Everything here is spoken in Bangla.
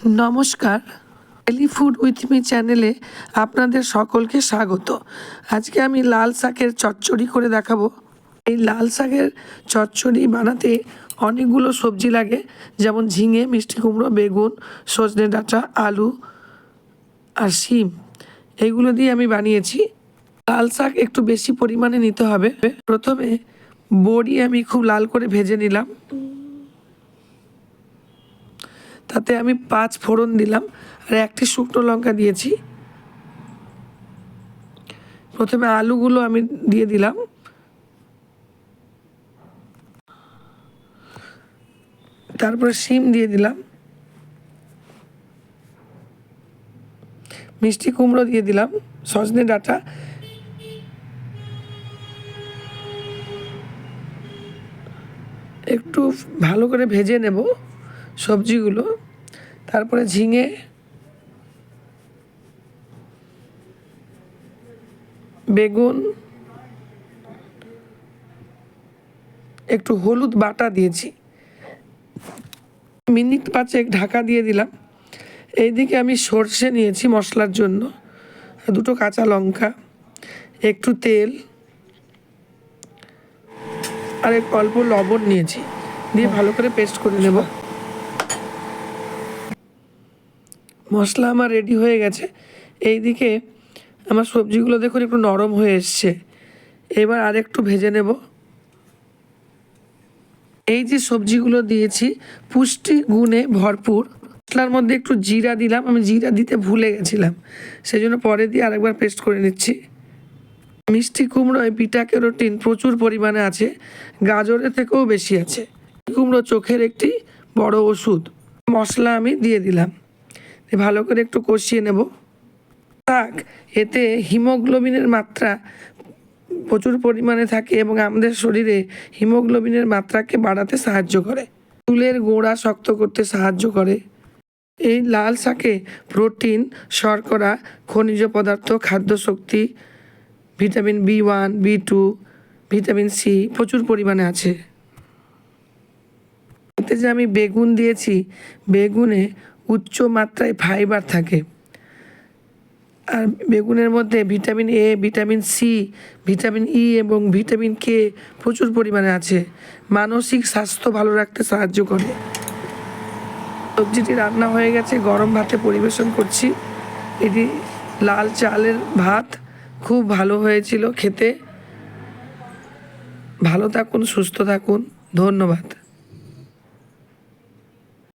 নমস্কার, ডেলি ফুড উইথ মি চ্যানেলে আপনাদের সকলকে স্বাগত। আজকে আমি লাল শাকের চচ্চড়ি করে দেখাবো। এই লাল শাকের চচ্চড়ি বানাতে অনেকগুলো সবজি লাগে, যেমন ঝিঙে, মিষ্টি কুমড়ো, বেগুন, সজনে ডাঁটা, আলু আর শিম। এইগুলো দিয়ে আমি বানিয়েছি। লাল শাক একটু বেশি পরিমাণে নিতে হবে। প্রথমে বড়ি আমি খুব লাল করে ভেজে নিলাম, তাতে আমি 5 ফোড়ন দিলাম আর একটি শুকনো লঙ্কা দিয়েছি। প্রথমে আলুগুলো আমি দিয়ে দিলাম, তারপরে শিম দিয়ে দিলাম, মিষ্টি কুমড়ো দিয়ে দিলাম, সজনে ডাঁটা, একটু ভালো করে ভেজে নেব সবজিগুলো। তারপরে ঝিঙে, বেগুন, একটু হলুদ বাটা দিয়েছি, মিনিট 5 ঢাকা দিয়ে দিলাম। এইদিকে আমি সর্ষে নিয়েছি মশলার জন্য, 2 কাঁচা লঙ্কা, একটু তেল আর অল্প লবণ নিয়েছি, দিয়ে ভালো করে পেস্ট করে নেব। মশলা আমার রেডি হয়ে গেছে। এইদিকে আমার সবজিগুলো দেখুন একটু নরম হয়ে এসছে। এবার আর একটু ভেজে নেব। এই যে সবজিগুলো দিয়েছি পুষ্টি গুণে ভরপুর। মশলার মধ্যে একটু জিরা দিলাম, আমি জিরা দিতে ভুলে গেছিলাম, সেই জন্য পরে দিয়ে আরেকবার পেস্ট করে নিচ্ছি। মিষ্টি কুমড়োয় বিটা ক্যারোটিন প্রচুর পরিমাণে আছে, গাজরের থেকেও বেশি আছে। কুমড়ো চোখের একটি বড় ওষুধ। মশলা আমি দিয়ে দিলাম, ভালো করে একটু কষিয়ে নেব। শাক, এতে হিমোগ্লোবিনের মাত্রা প্রচুর পরিমাণে থাকে এবং আমাদের শরীরে হিমোগ্লোবিনের মাত্রাকে বাড়াতে সাহায্য করে, চুলের গোড়া শক্ত করতে সাহায্য করে। এই লাল শাকে প্রোটিন, শর্করা, খনিজ পদার্থ, খাদ্য শক্তি, vitamin B1, B2, vitamin C প্রচুর পরিমাণে আছে। এতে যে আমি বেগুন দিয়েছি, বেগুনে উচ্চ মাত্রায় ফাইবার থাকে, আর বেগুনের মধ্যে vitamin A, vitamin C, vitamin E এবং ভিটামিন কে প্রচুর পরিমাণে আছে। মানসিক স্বাস্থ্য ভালো রাখতে সাহায্য করে। সবজিটি রান্না হয়ে গেছে, গরম ভাতে পরিবেশন করছি। এটি লাল চালের ভাত, খুব ভালো হয়েছিল খেতে। ভালো থাকুন, সুস্থ থাকুন, ধন্যবাদ।